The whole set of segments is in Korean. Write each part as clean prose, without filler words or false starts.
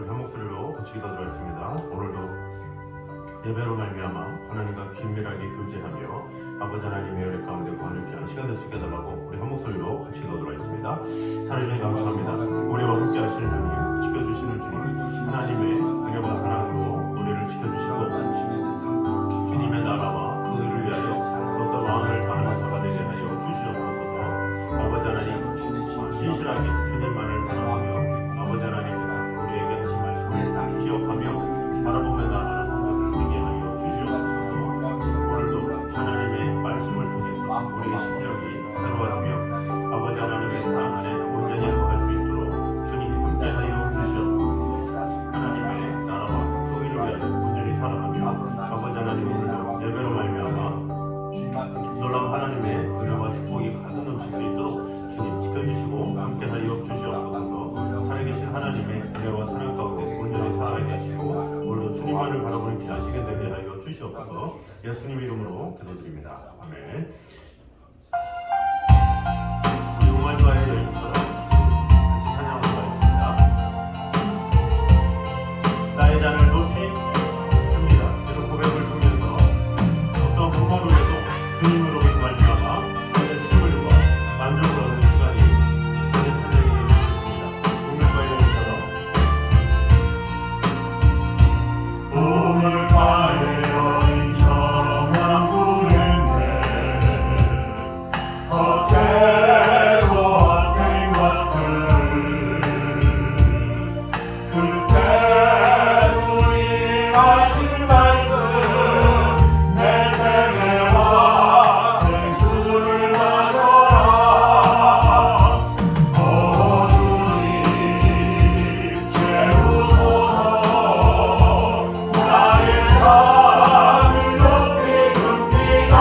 우리 한 목소리로 같이 기도드리겠습니다. 오늘도 예배로 말미암아 하나님과 긴밀하게 교제하며 아버지 하나님의 은혜 가운데 거하는 귀한 시간 될 수 있게 해달라고 우리 한 목소리로 같이 기도드리겠습니다. 사랑주님 감사합니다. 우리와 함께 하시는 주님, 지켜주시는 주님, 하나님의 은혜와 사랑으로 우리를 지켜주시고 주님의 나라와 그 의를 위하여 더욱더 마음을 다하는 자가 되게 하여 주시옵소서. 아버지 하나님, 신실하게 주님만을 바라보며 아버지 하나님께서 우리에게 하신 말씀을 기억하며 바라보며 나아가는 성도들 되게 하여 주시옵소서. 오늘도 하나님의 말씀을 통해서 우리의 심령이 새로워지며 아버지 하나님의 사랑 안에 온전히 거할 수 있도록 주님 함께하여 주시옵소서. 하나님의 나라와 그 의를 위하여 온전히 살아가며 아버지 하나님 오늘도 예배로 말미암아 놀라운 하나님의 은혜와 축복이 가득 넘칠 수 있도록 주님 지켜주시고 함께하여 주시옵소서. 살아계신 하나님의 은혜와 사랑 가운데 온전히 살아가게 하시고 오늘도 주님만을 바라보는 귀한 시간 되게 하여 주시옵소서. 예수님 이름으로 기도드립니다. 아멘. 우리 용환과의 여인처럼 같이 찬양하도록 하겠습니다. 나의 잔을 높이 듭니다. 계속 고백을 통해서 어떤 공간으로도 주님으로부터 말미암아 나의 힘을과 만족을 얻는 시간이 나의 찬양이 되겠습니다. 오늘과의 여인처럼 오늘과의 여인처럼 난 부르네 헛되고 헛된 것들 그때 우리 하신 말씀 내 생애와 생수를 마셔라. 오 주님 채우소서. 나의 잔을 높이 듭니다.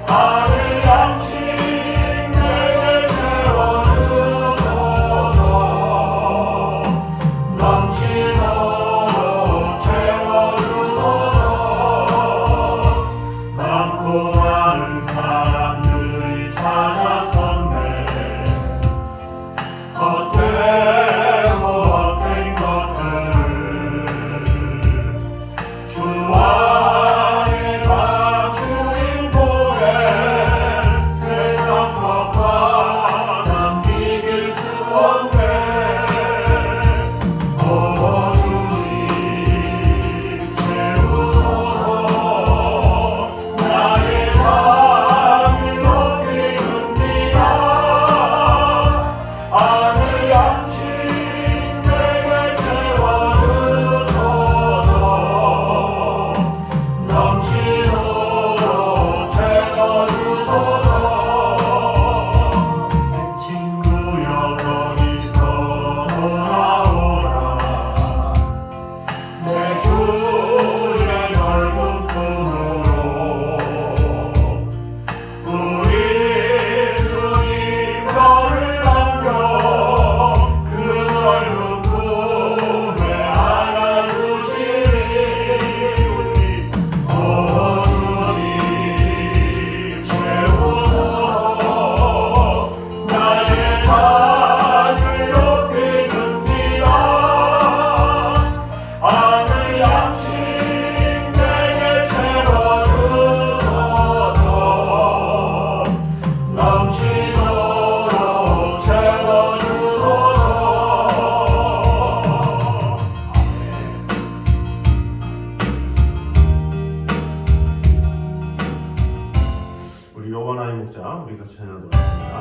하늘 양식 내게 채워주소서. 넘치도록 채워주소서. 많고 많은 사람들이 찾아섰네. 헛되고 헛된 것들 주 안에만 주인공의 세상 법과 난 비길 수 없네. 오 주님 채우소서. 나의 잔을 높이 듭니다. 하늘 양식 내게 채워주소서. 넘치도록 채워주소서. 친구여 거기서 돌아오라. 내 주의 넓은 품으로 우리 주님 너를 남겨 그 넓은 품에 안아주시리. 오 주님 채우소서. 나의 잔을 높이 듭니다. 하늘 양식 내게 채워주소서. 넘치도록 채워주소서. 우리 요한아이 목자 우리 같이 찬양하도록 하겠습니다.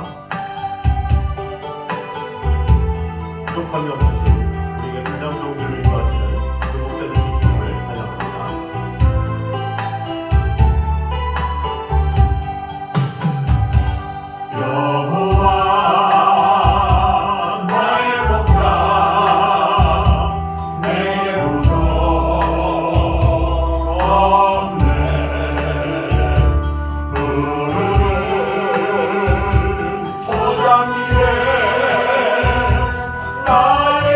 부족함이 없으신 우리에게 가장 좋은 길로 인도하시는 그 목자 되신 주님을 찬양합니다. 여호와 나의 목자 내게 부족 없네. 무릇 초장 위에 나의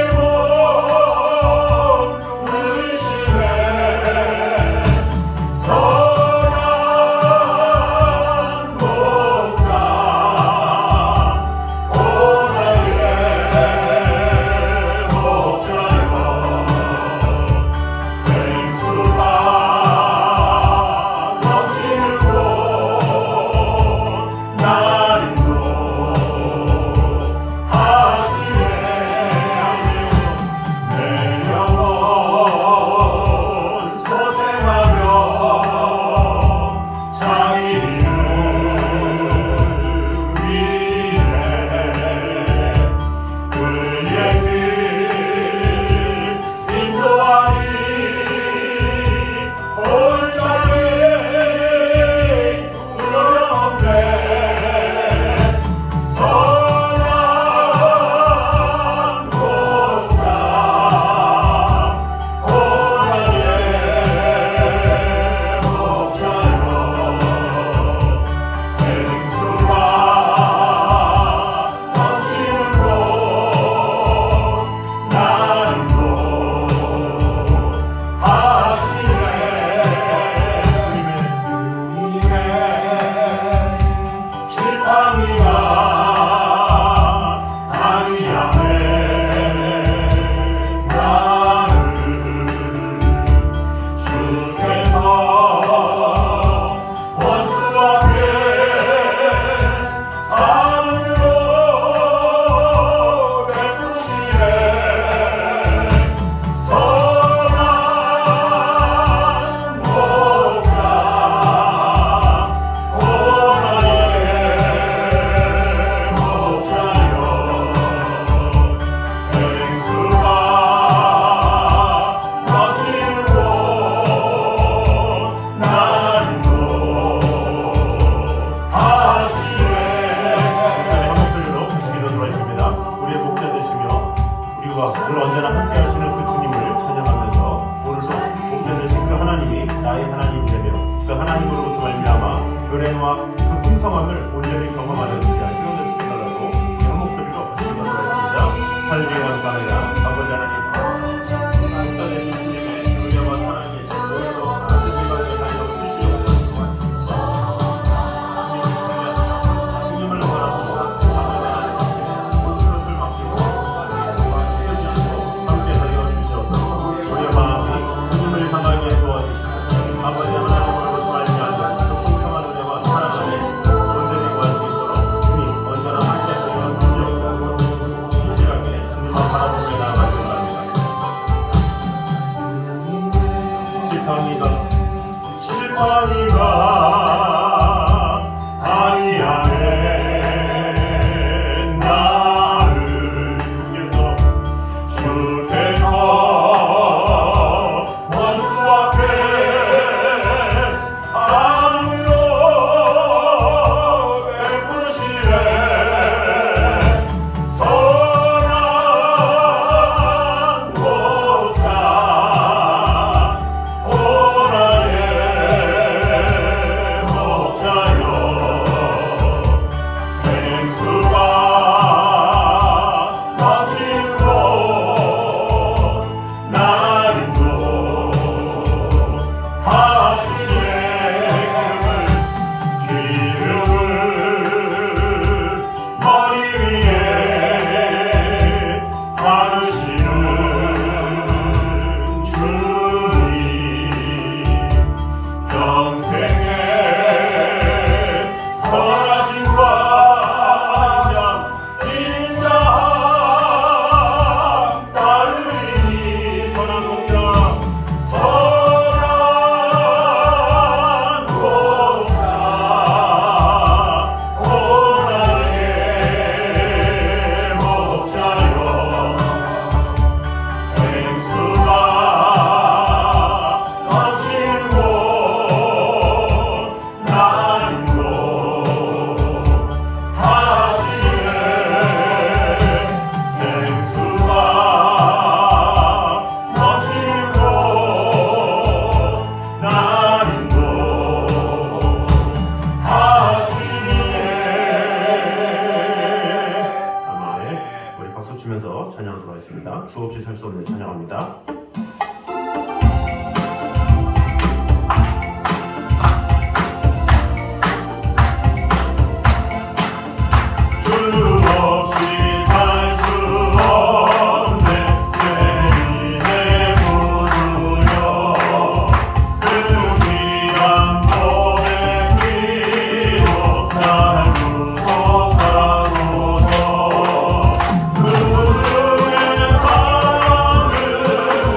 우리와 늘 언제나 함께 하시는 그 주님을 찬양하면서 오늘도 복된 되신 그 하나님이 나의 하나님이 되며 그 하나님으로부터 말미암아 은혜와 그 풍성함을 온전히 경험하는 귀한 시간 되시길 달라고 한 목소리로 같이 기도하겠습니다. 하나님 감사합니다. 아버지 하나님 복된 되신 주님의 은혜와 사랑이 오늘도 하나님의 말에 달려 주시려고 주님을 바라보고 아버지 하나님 모든 것을 맡기고 지켜주시고 함께 하여 주시옵소서. 우리의 마음이 주님을 향하게 도와주시옵소서. 아버지 하나님으로부터 말미암아 그 풍성한 은혜와 사랑 안에 온전히 구할 수 있도록 주님 언제나 함께 하여 주시옵소서. 신실하게 주님을 바라보며 나아가길 바랍니다. 지팡이가 주면서 찬양하도록 하겠습니다. 수없이 살 수 없는 찬양합니다. 그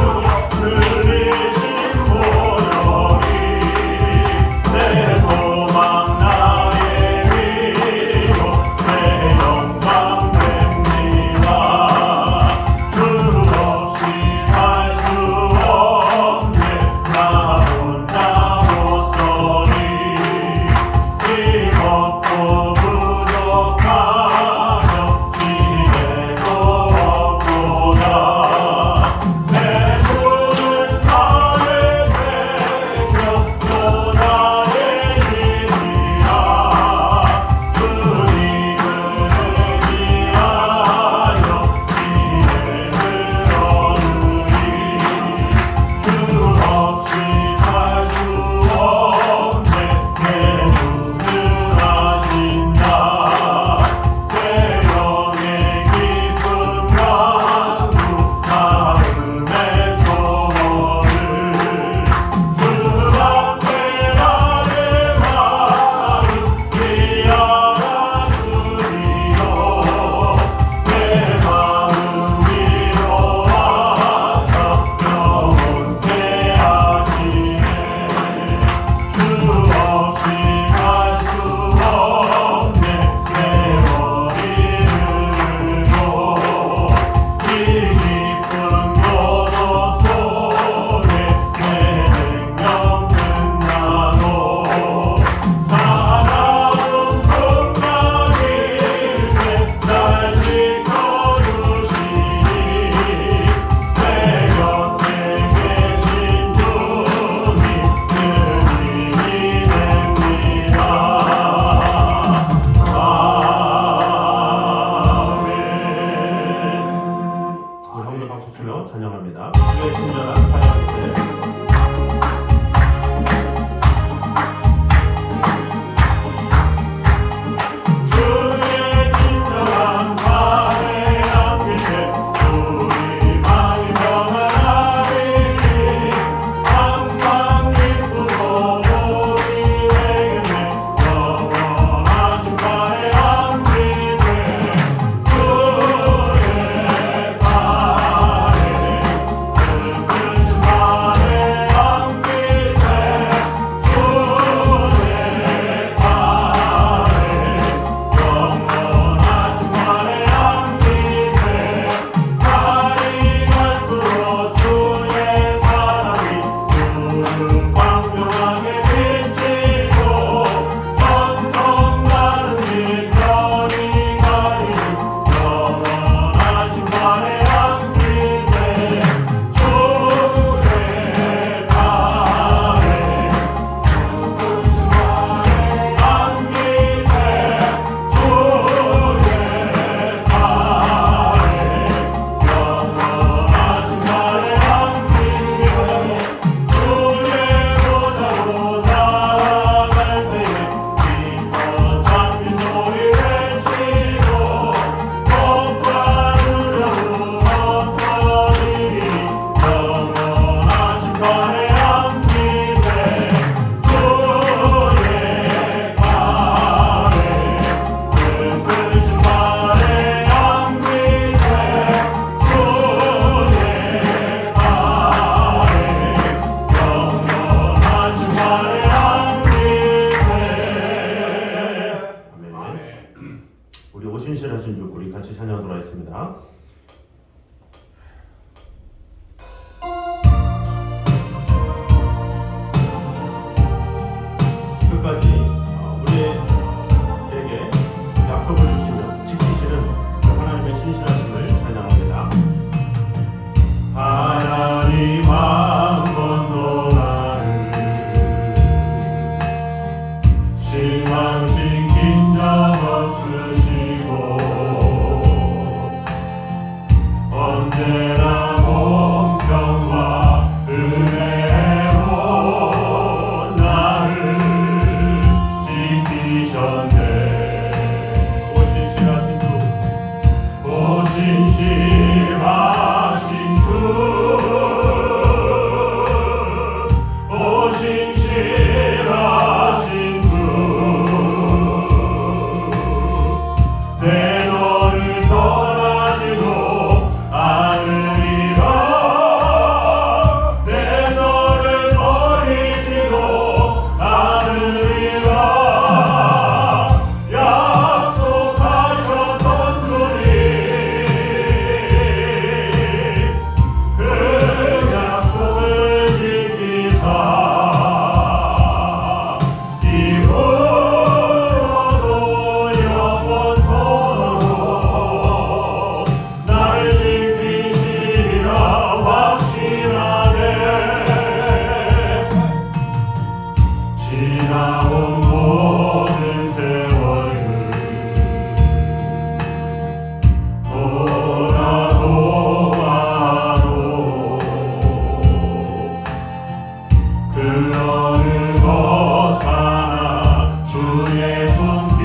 찬양합니다. 주의 친절한 사랑의 우리 오신실하신 주 우리 같이 찬양하도록 하겠습니다. 끝까지 우리에게 약속을 주시며 지키시는 하나님의 신실하심을 찬양합니다. 하나님 한 번도 나를 실망시킨 적 없으시고 언제나 공평과 은혜로 나를 지키셨네. 오신실하신 주 오신실하신 주 오신실하신 주 내 너를 떠나지도 않으리라. 내 너를 버리지도 않으리라. 약속하셨던 주님 그 약속을 지키사 이후로도 영원토록 나를 지키시리라 확신하네. 지나온 모든 세월을 돌아보아도 그 어느 것 하나 주의 손길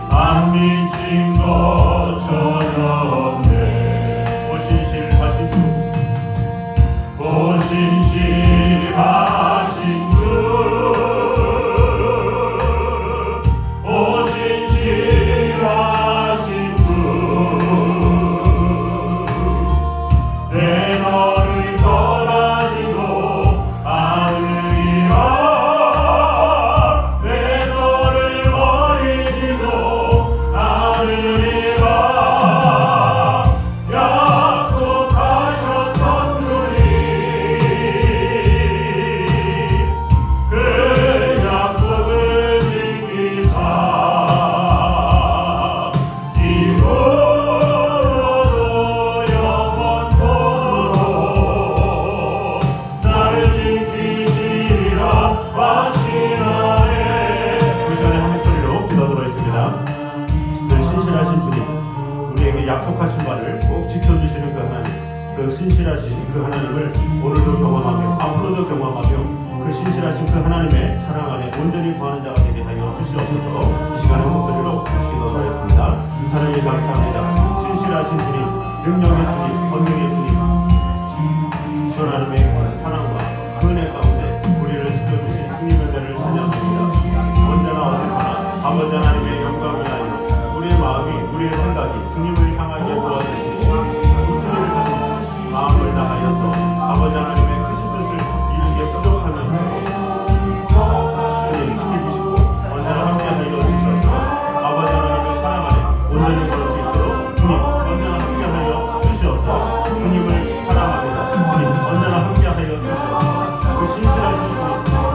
안 미친 것 전혀 없네. 오신실하신 주 오신실하신 주 오신실하신 주 내 너를 떠나지도 않으리라. 내 너를 버리지도 않으리라. 약속하셨던 주님 그 약속을 지키사 이후로도 영원토록 나를 지키시리라 확신하네. 그 시간에 한 목소리로 기도하도록 하겠습니다. 늘 신실하신 주님, 우리에게 약속하신 바를 꼭 지켜주시는 그 하나님, 그 그 신실하신 그 하나님을 오늘도 경험하며 앞으로도 경험하며 그 신실하신 그 하나님의 사랑 안에 온전히 거하는 자가 되게 하여 주시옵소서. 이 시간에 목소리로 같이 기도하겠습니다. 하나님 감사합니다. 신실하신 주님, 능력의 주님, 권능의 주님, 그 하나님의 사랑과 그 은혜 가운데 우리를 지켜주신 주님의 은혜를 찬양합니다. 언제나 어디서나 아버지 하나님의 영광을 위하여 우리의 마음이 우리의 생각이 주님을 향하게 도와주시니 주님을 마음을 다하여서 아버지 하나님의 크신 뜻을 이루기에 부족함이 주님 지켜주시고 언제나 함께하여 주셔서 아버지 하나님의 사랑 안에 온전히 걸을 수 있도록 주님 언제나 함께하여 주시옵소서. 주님을 사랑합니다. 주님 언제나 함께하여 주시옵소서. 그 신실하신 주님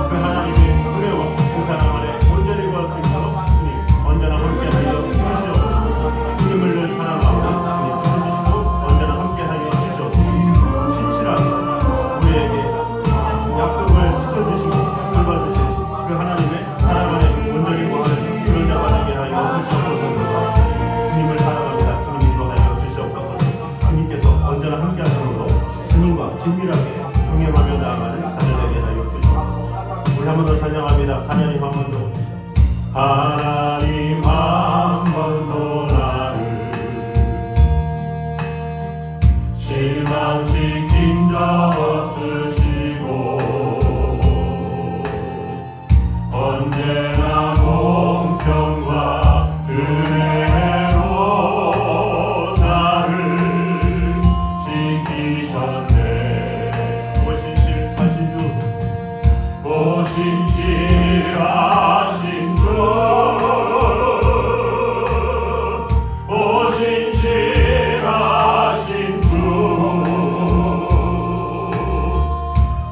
그 하나님의 은혜와 그 사랑 안에 온전히 걸을 수 있도록 주님 언제나 함께하여 주시옵소서. 주님을 늘 사랑하오니 주님 지켜주시고 언제나 함께하여 주시옵소서. 신실하게 우리에게 약속을 지켜주시고 돌봐주신 그 하나님의 사랑 안에 온전히 거하는 그런 자가 되게 하여 주시옵소서. 주님을 사랑합니다. 주님 인도하여 주시옵소서. 주님께서 언제나 함께하심으로 주님과 긴밀하게 동행하며 나아가는 자들 되게 하여 주시옵소서. 우리 한 번 더 찬양합니다. 하나님 한 번 더. 하나님 한 번 더 나를 실망시킨 자 없으시고 언제나 공평과 은혜로 나를 지키셨네. 오신실하신 주, 오신실하신 주, 오신실하신 주,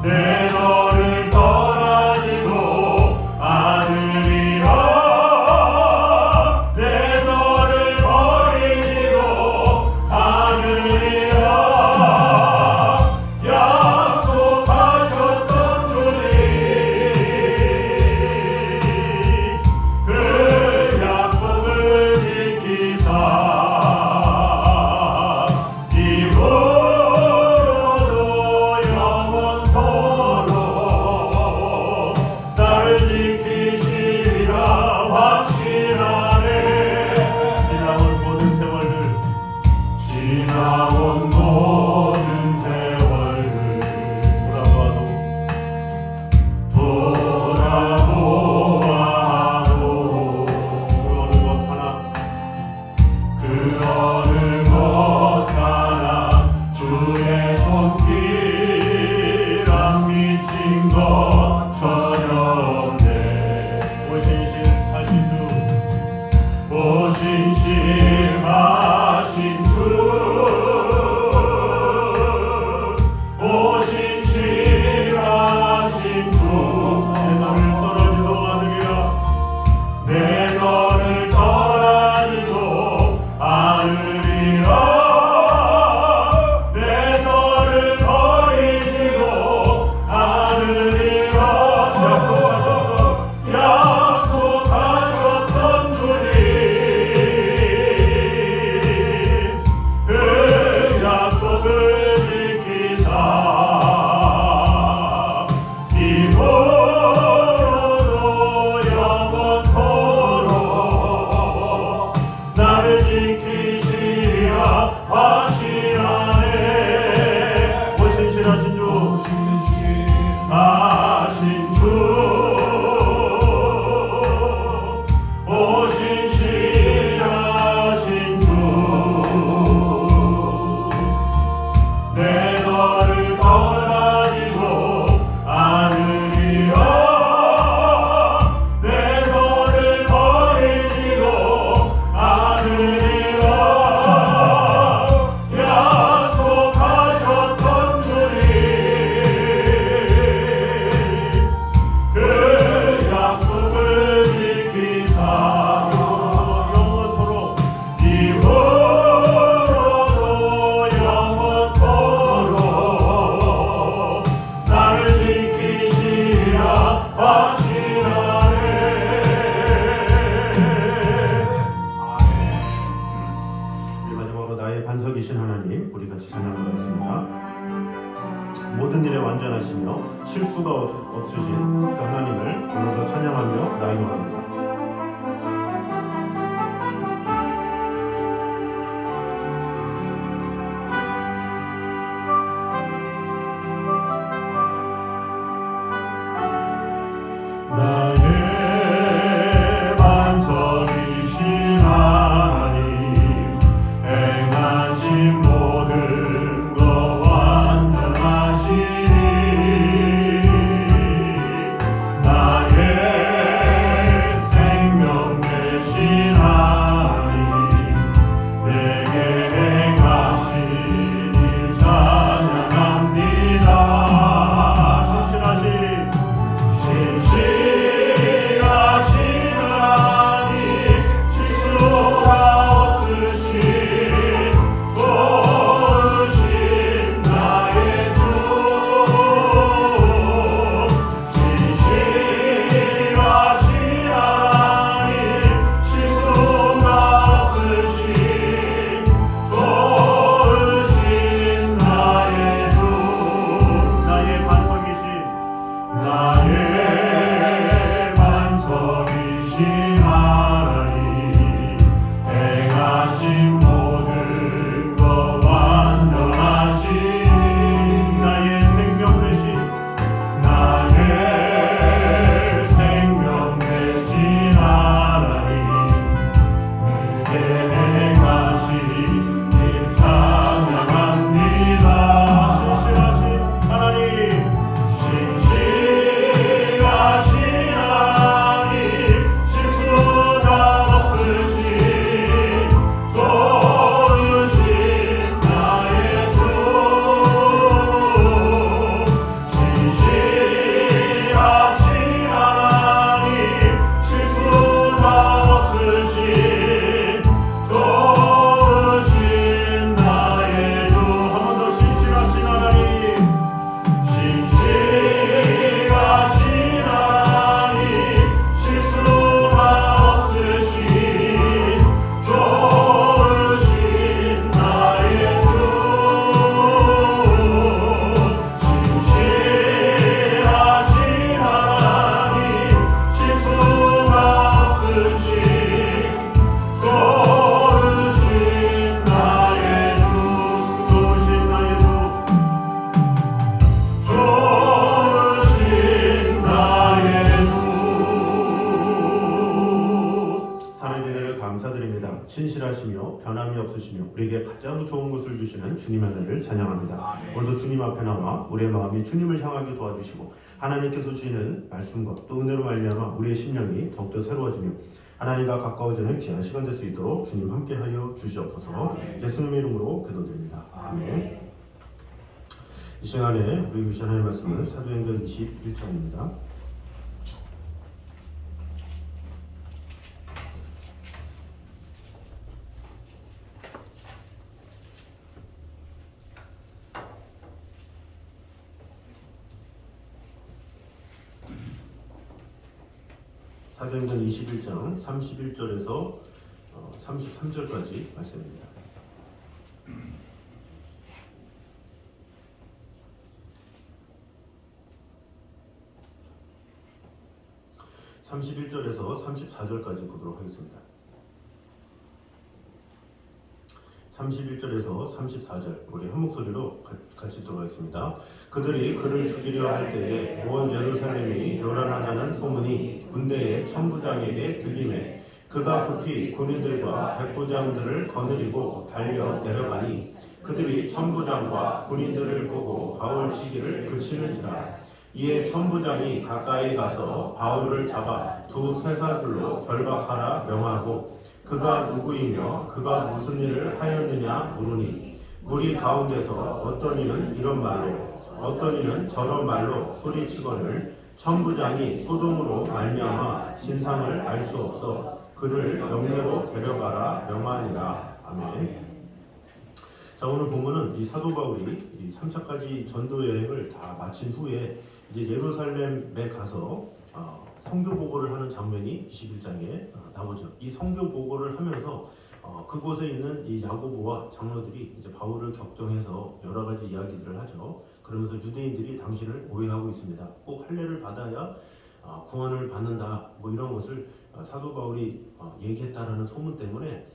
내 너를 떠나지도 않으리라. 내 너를 버리지도 않으리라. 약속하셨던 주님 그 약속을 지키사 나를 지키시리라 확신하네. 지나온 모든 세월들, 지나온 모든 세월들 돌아보아도 그 어느 것 하나 주의 손길 안 미친 것 전혀 없네. 오신실하신 주, 오신실하신 주, 나의 반석이신 하나님, 우리 같이 찬양하겠습니다. 모든 일에 완전하시며 실수가 없으신 그 하나님을 오늘도 찬양하며 나아갑니다. 나의 반석이신 하나님, 행하신 모든 것 완전하시니 나의 생명 되신 하나님, 내게 행하신 일 찬양합니다. 나의 반석이신 하나님, 행하신 모든 것 완전하시니 나의 생명 되신 하나님, 내게 행하신 일 찬양합니다. 신실하신 하나님, 감사드립니다. 신실하시며 변함이 없으시며 우리에게 가장 좋은 것을 주시는 주님 하나님을 찬양합니다. 오늘도 주님 앞에 나와 우리의 마음이 주님을 향하게 도와주시고 하나님께서 주시는 말씀과 또 은혜로 말미암아 우리의 심령이 더욱더 새로워지며 하나님과 가까워지는 귀한 시간 될 수 있도록 주님 함께하여 주시옵소서. 예수님의 이름으로 기도드립니다. 아멘. 이 시간에 우리 주신 하나님의 말씀은 사도행전 21장입니다. 사도행전 21장 31절에서 33절까지 말씀입니다. (31절에서) (34절까지) 보도록 하겠습니다. 31절에서 34절 우리 한 목소리로 같이 들어가겠습니다. 그들이 그를 죽이려 할 때에 온 예루살렘이 요란하다는 소문이 군대의 천부장에게 들리매 그가 급히 군인들과 백부장들을 거느리고 달려 내려가니 그들이 천부장과 군인들을 보고 바울 치기를 그치는지라. 이에 천부장이 가까이 가서 바울을 잡아 두 쇠사슬로 결박하라 명하고 그가 누구이며 그가 무슨 일을 하였느냐 물으니 무리 가운데서 어떤 이는 이런 말로 어떤 이는 저런 말로 소리치거늘 천부장이 소돔으로 말미암아 진상을 알 수 없어 그를 영내로 데려가라 명하니라. 아멘. 자, 오늘 본문은 이 사도 바울이 이 3차까지 전도 여행을 다 마친 후에 이제 예루살렘에 가서 선교 보고를 하는 장면이 21장에 나오죠. 이 선교 보고를 하면서 그곳에 있는 이 야고보와 장로들이 이제 바울을 격정해서 여러 가지 이야기들을 하죠. 그러면서 유대인들이 당신을 오해하고 있습니다. 꼭 할례를 받아야 구원을 받는다. 뭐 이런 것을 사도 바울이 얘기했다라는 소문 때문에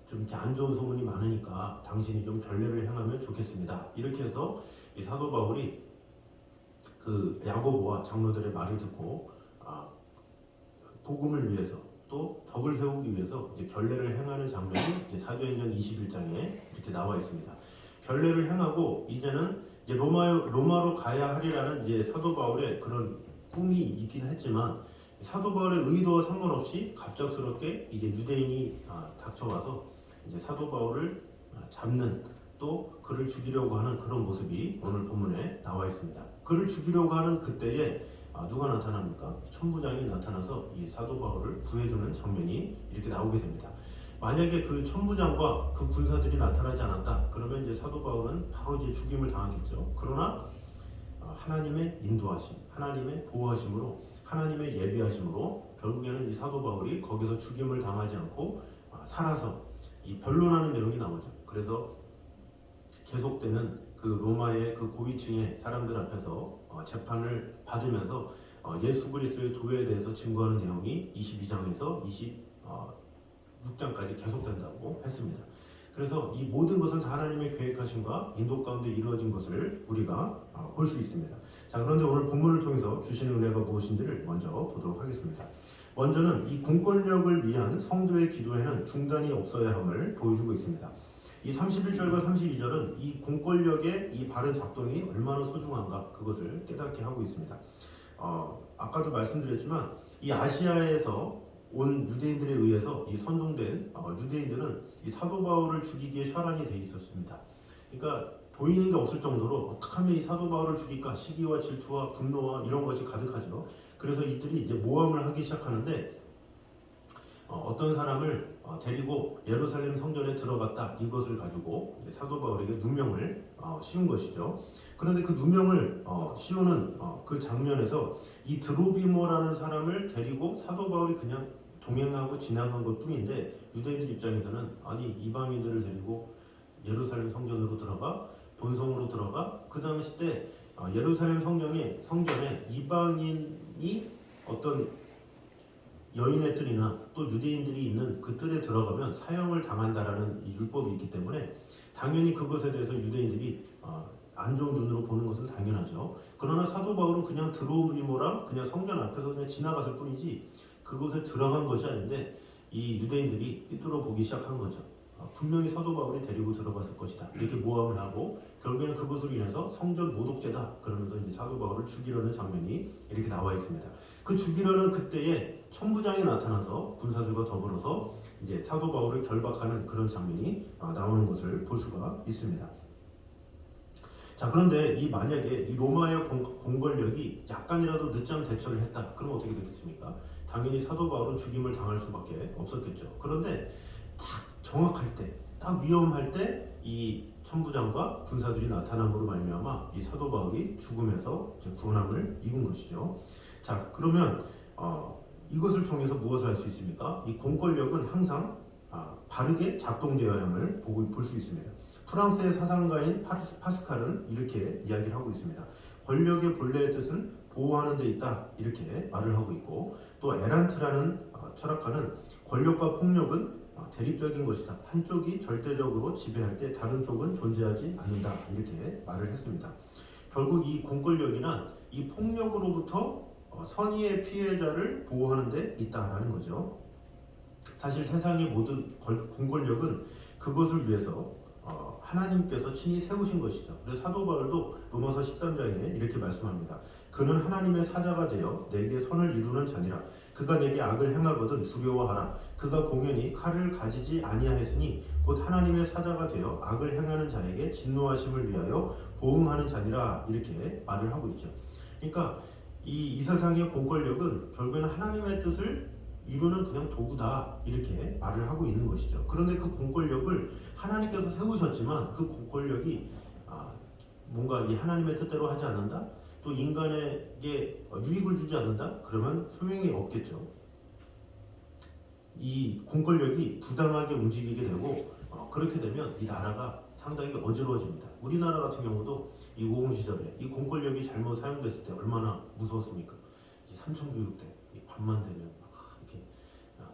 좀 이렇게 안 좋은 소문이 많으니까 당신이 좀 결례를 행하면 좋겠습니다. 이렇게 해서 이 사도 바울이 그 야고보와 장로들의 말을 듣고 복음을 위해서 또 덕을 세우기 위해서 이제 결례를 행하는 장면이 이제 사도행전 21장에 이렇게 나와 있습니다. 결례를 행하고 이제는 이제 로마로 가야 하리라는 이제 사도 바울의 그런 꿈이 있긴 했지만 사도 바울의 의도와 상관없이 갑작스럽게 이제 유대인이 닥쳐와서 이제 사도 바울을 잡는 또 그를 죽이려고 하는 그런 모습이 오늘 본문에 나와 있습니다. 그를 죽이려고 하는 그때에 누가 나타납니까? 천부장이 나타나서 이 사도 바울을 구해주는 장면이 이렇게 나오게 됩니다. 만약에 그 천부장과 그 군사들이 나타나지 않았다, 그러면 이제 사도 바울은 바로 이제 죽임을 당하겠죠. 그러나 하나님의 인도하심, 하나님의 보호하심으로, 하나님의 예비하심으로 결국에는 이 사도 바울이 거기서 죽임을 당하지 않고 살아서 이 변론하는 내용이 나오죠. 그래서 계속되는 그 로마의 그 고위층의 사람들 앞에서 재판을 받으면서 예수 그리스도의 도에 대해서 증거하는 내용이 22장에서 26장까지 계속된다고 했습니다. 그래서 이 모든 것은 다 하나님의 계획하심과 인도 가운데 이루어진 것을 우리가 볼 수 있습니다. 자, 그런데 오늘 본문을 통해서 주시는 은혜가 무엇인지를 먼저 보도록 하겠습니다. 먼저는 이 공권력을 위한 성도의 기도에는 중단이 없어야 함을 보여주고 있습니다. 이 31절과 32절은 이 공권력의 이 바른 작동이 얼마나 소중한가 그것을 깨닫게 하고 있습니다. 아까도 말씀드렸지만 이 아시아에서 온 유대인들에 의해서 이 선동된 유대인들은 이 사도 바울을 죽이기에 혈안이 돼 있었습니다. 그러니까 보이는 게 없을 정도로 어떻게 하면 이 사도 바울을 죽일까 시기와 질투와 분노와 이런 것이 가득하죠. 그래서 이들이 이제 모함을 하기 시작하는데 어떤 사람을 데리고 예루살렘 성전에 들어갔다 이것을 가지고 사도 바울에게 누명을 씌운 것이죠. 그런데 그 누명을 씌우는 그 장면에서 이 드로비모라는 사람을 데리고 사도 바울이 그냥 동행하고 지나간 것 뿐인데 유대인들 입장에서는 아니 이방인들을 데리고 예루살렘 성전으로 들어가 본성으로 들어가 그 당시 때 예루살렘 성전에 이방인이 어떤 여인의 뜰이나 또 유대인들이 있는 그 뜰에 들어가면 사형을 당한다라는 율법이 있기 때문에 당연히 그것에 대해서 유대인들이 안 좋은 눈으로 보는 것은 당연하죠. 그러나 사도 바울은 그냥 드로비모랑 그냥 성전 앞에서 그냥 지나갔을 뿐이지 그곳에 들어간 것이 아닌데 이 유대인들이 삐뚤어 보기 시작한 거죠. 분명히 사도 바울이 데리고 들어갔을 것이다. 이렇게 모함을 하고 결국에는 그것으로 인해서 성전 모독죄다. 그러면서 이제 사도 바울을 죽이려는 장면이 이렇게 나와 있습니다. 그 죽이려는 그때에 천부장이 나타나서 군사들과 더불어서 이제 사도 바울을 결박하는 그런 장면이 나오는 것을 볼 수가 있습니다. 자, 그런데 만약에 이 로마의 공권력이 약간이라도 늦잠 대처를 했다. 그럼 어떻게 되겠습니까? 당연히 사도 바울은 죽임을 당할 수밖에 없었겠죠. 그런데 딱 정확할 때, 딱 위험할 때 이 천부장과 군사들이 나타남으로 말미암아 이 사도 바울이 죽음에서 구원함을 입은 것이죠. 자, 그러면 이것을 통해서 무엇을 할 수 있습니까? 이 공권력은 항상 바르게 작동되어야 함을 볼 수 있습니다. 프랑스의 사상가인 파스칼은 이렇게 이야기를 하고 있습니다. 권력의 본래의 뜻은 보호하는 데 있다 이렇게 말을 하고 있고 또 에란트라는 철학가는 권력과 폭력은 대립적인 것이다. 한쪽이 절대적으로 지배할 때 다른 쪽은 존재하지 않는다 이렇게 말을 했습니다. 결국 이 공권력이란 이 폭력으로부터 선의의 피해자를 보호하는 데 있다라는 거죠. 사실 세상의 모든 공권력은 그것을 위해서 하나님께서 친히 세우신 것이죠. 그래서 사도 바울도 로마서 13장에 이렇게 말씀합니다. 그는 하나님의 사자가 되어 내게 선을 이루는 자니라. 그가 내게 악을 행하거든 두려워하라. 그가 공연히 칼을 가지지 아니하였으니 곧 하나님의 사자가 되어 악을 행하는 자에게 진노하심을 위하여 보응하는 자니라. 이렇게 말을 하고 있죠. 그러니까 이 세상의 공권력은 결국에는 하나님의 뜻을 이루는 그냥 도구다 이렇게 말을 하고 있는 것이죠. 그런데 그 공권력을 하나님께서 세우셨지만 그 공권력이 뭔가 이 하나님의 뜻대로 하지 않는다, 또 인간에게 유익을 주지 않는다, 그러면 소용이 없겠죠. 이 공권력이 부당하게 움직이게 되고 그렇게 되면 이 나라가 상당히 어지러워집니다. 우리나라 같은 경우도 이 고공 시절에 이 공권력이 잘못 사용됐을 때 얼마나 무서웠습니까? 이 삼천교육 때 밤만 되면 이렇게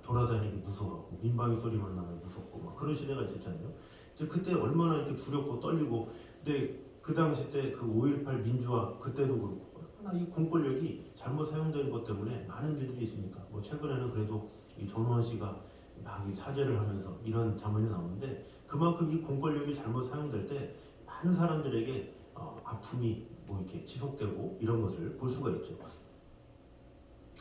돌아다니기 무서워, 민방위 소리만 나면 무섭고 막 그런 시대가 있었잖아요. 이제 그때 얼마나 이렇게 두렵고 떨리고, 근데 그 당시 때 그 5.18 민주화 그때도 그렇고 얼마나 이 공권력이 잘못 사용된 것 때문에 많은 일들이 있습니까? 뭐 최근에는 그래도 이 전두환 씨가 막 이 사죄를 하면서 이런 장면이 나오는데, 그만큼 이 공권력이 잘못 사용될 때 많은 사람들에게 아픔이 뭐 이렇게 지속되고 이런 것을 볼 수가 있죠.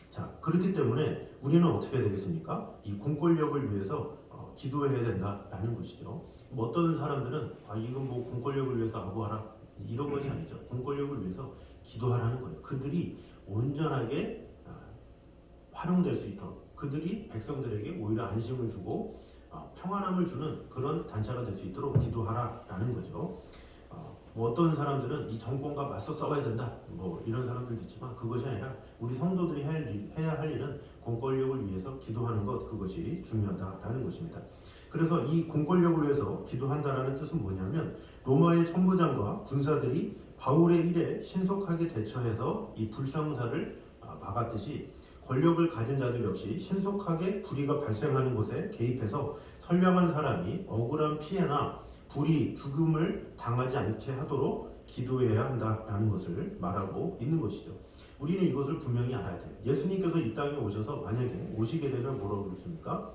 자, 그렇기 때문에 우리는 어떻게 해야 되겠습니까? 이 공권력을 위해서 기도해야 된다라는 것이죠. 뭐 어떤 사람들은 이건 뭐 공권력을 위해서 아부하라 이런 것이 아니죠. 공권력을 위해서 기도하라는 거예요. 그들이 온전하게 활용될 수 있도록, 그들이 백성들에게 오히려 안심을 주고 평안함을 주는 그런 단체가 될 수 있도록 기도하라라는 거죠. 뭐 어떤 사람들은 이 정권과 맞서 싸워야 된다 뭐 이런 사람들도 있지만, 그것이 아니라 우리 성도들이 해야 할 일은 공권력을 위해서 기도하는 것, 그것이 중요하다라는 것입니다. 그래서 이 공권력을 위해서 기도한다라는 뜻은 뭐냐면, 로마의 천부장과 군사들이 바울의 일에 신속하게 대처해서 이 불상사를 막았듯이, 권력을 가진 자들 역시 신속하게 불의가 발생하는 곳에 개입해서 선량한 사람이 억울한 피해나 불의, 죽음을 당하지 않게 하도록 기도해야 한다라는 것을 말하고 있는 것이죠. 우리는 이것을 분명히 알아야 돼요. 예수님께서 이 땅에 오셔서 만약에 오시게 되면 뭐라고 그랬습니까?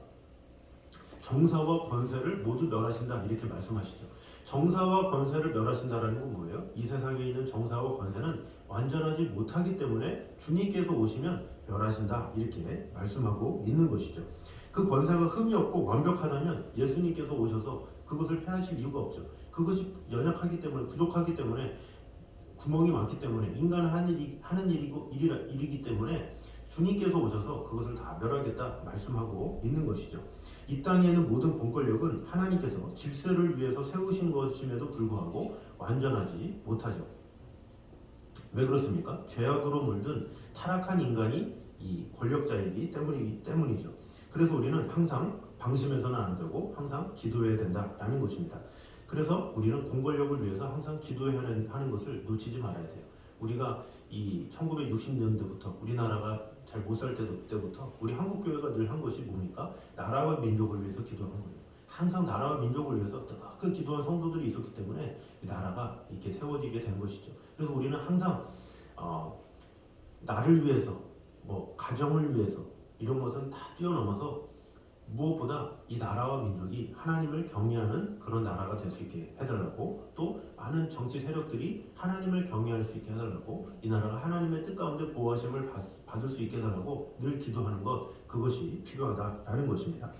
정사와 권세를 모두 멸하신다 이렇게 말씀하시죠. 정사와 권세를 멸하신다라는 건 뭐예요? 이 세상에 있는 정사와 권세는 완전하지 못하기 때문에 주님께서 오시면 멸하신다 이렇게 말씀하고 있는 것이죠. 그 권세가 흠이 없고 완벽하다면 예수님께서 오셔서 그것을 폐하실 이유가 없죠. 그것이 연약하기 때문에, 부족하기 때문에, 구멍이 많기 때문에, 인간은 하는 일이기 때문에 주님께서 오셔서 그것을 다 멸하겠다 말씀하고 있는 것이죠. 이 땅에 있는 모든 공권력은 하나님께서 질서를 위해서 세우신 것임에도 불구하고 완전하지 못하죠. 왜 그렇습니까? 죄악으로 물든 타락한 인간이 이 권력자이기 때문이죠. 그래서 우리는 항상 방심해서는 안 되고 항상 기도해야 된다라는 것입니다. 그래서 우리는 공권력을 위해서 항상 기도해야 하는 것을 놓치지 말아야 돼요. 우리가 이 1960년대부터 우리나라가 잘 못 살 때부터 우리 한국교회가 늘 한 것이 뭡니까? 나라와 민족을 위해서 기도하는 거예요. 항상 나라와 민족을 위해서 뜨겁게 기도한 성도들이 있었기 때문에 이 나라가 이렇게 세워지게 된 것이죠. 그래서 우리는 항상 나를 위해서, 뭐 가정을 위해서 이런 것은 다 뛰어넘어서 무엇보다 이 나라와 민족이 하나님을 경외하는 그런 나라가 될 수 있게 해달라고, 또 많은 정치 세력들이 하나님을 경외할 수 있게 해달라고, 이 나라가 하나님의 뜻 가운데 보호하심을 받을 수 있게 해달라고 늘 기도하는 것, 그것이 필요하다라는 것입니다.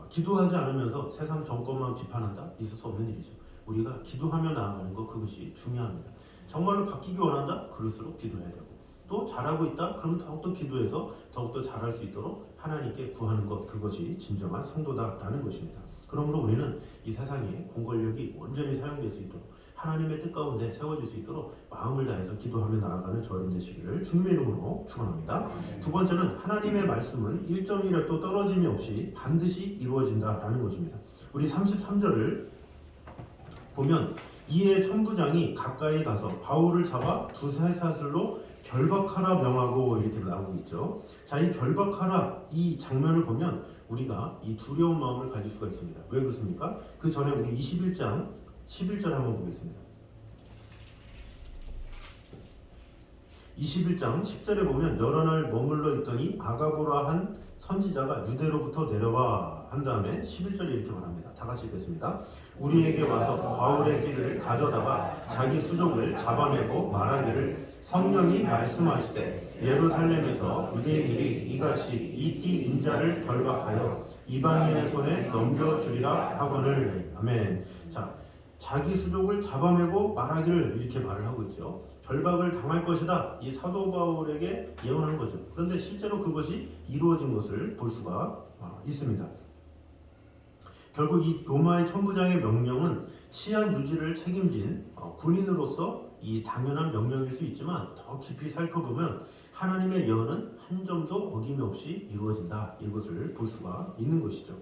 기도하지 않으면서 세상 정권만 비판한다? 있을 수 없는 일이죠. 우리가 기도하며 나아가는 것, 그것이 중요합니다. 정말로 바뀌기 원한다? 그럴수록 기도해야 되고, 또 잘하고 있다? 그럼 더욱더 기도해서 더욱더 잘할 수 있도록 하나님께 구하는 것, 그것이 진정한 성도다라는 것입니다. 그러므로 우리는 이 세상에 공권력이 온전히 사용될 수 있도록, 하나님의 뜻 가운데 세워질 수 있도록 마음을 다해서 기도하며 나아가는 저여러분 되시기를 주님의 이름으로 축원합니다. 두 번째는 하나님의 말씀은 1.1획도 떨어짐이 없이 반드시 이루어진다라는 것입니다. 우리 33절을 보면, 이에 천부장이 가까이 가서 바울을 잡아 두세 사슬로 결박하라 명하고 이렇게 나오고 있죠. 자, 이 결박하라 이 장면을 보면 우리가 이 두려운 마음을 가질 수가 있습니다. 왜 그렇습니까? 그 전에 우리 21장 11절 한번 보겠습니다. 21장 10절에 보면, 여러 날 머물러 있더니 아가보라 한 선지자가 유대로부터 내려와 한 다음에 11절에 이렇게 말합니다. 다 같이 읽겠습니다. 우리에게 와서 바울의 띠를 가져다가 자기 수족을 잡아내고 말하기를, 성령이 말씀하시되 예루살렘에서 유대인들이 이같이 이 띠 인자를 결박하여 이방인의 손에 넘겨주리라 하거늘. 아멘. 자, 자기 수족을 잡아내고 말하기를 이렇게 말을 하고 있죠. 결박을 당할 것이다, 이 사도 바울에게 예언한 거죠. 그런데 실제로 그것이 이루어진 것을 볼 수가 있습니다. 결국 이 로마의 천부장의 명령은 치안 유지를 책임진 군인으로서 이 당연한 명령일 수 있지만 더 깊이 살펴보면 하나님의 예언은 한 점도 어김없이 이루어진다, 이것을 볼 수가 있는 것이죠.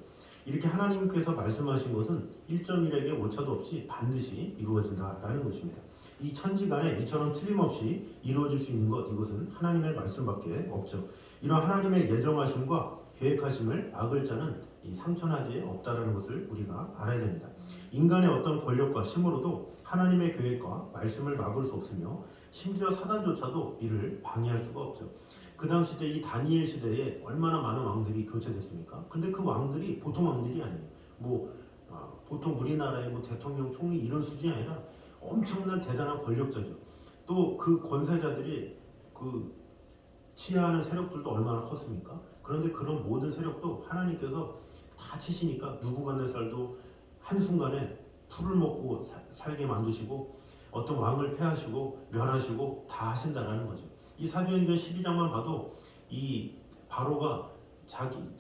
이렇게 하나님께서 말씀하신 것은 1.1에게 오차도 없이 반드시 이루어진다라는 것입니다. 이 천지간에 이처럼 틀림없이 이루어질 수 있는 것, 이것은 하나님의 말씀밖에 없죠. 이런 하나님의 예정하심과 계획하심을 막을 자는 이 상천하지에 없다라는 것을 우리가 알아야 됩니다. 인간의 어떤 권력과 힘으로도 하나님의 계획과 말씀을 막을 수 없으며 심지어 사단조차도 이를 방해할 수가 없죠. 그 당시 때 이 다니엘 시대에 얼마나 많은 왕들이 교체됐습니까? 근데 그 왕들이 보통 왕들이 아니에요. 보통 우리나라의 대통령, 총리 이런 수준이 아니라 엄청난 대단한 권력자죠. 또 그 권세자들이 그 치하하는 세력들도 얼마나 컸습니까? 그런데 그런 모든 세력도 하나님께서 다 치시니까 누구갓네살도 한순간에 풀을 먹고 살게 만드시고 어떤 왕을 패하시고 멸하시고 다 하신다라는 거죠. 이 사도행전 12장만 봐도 이 바로가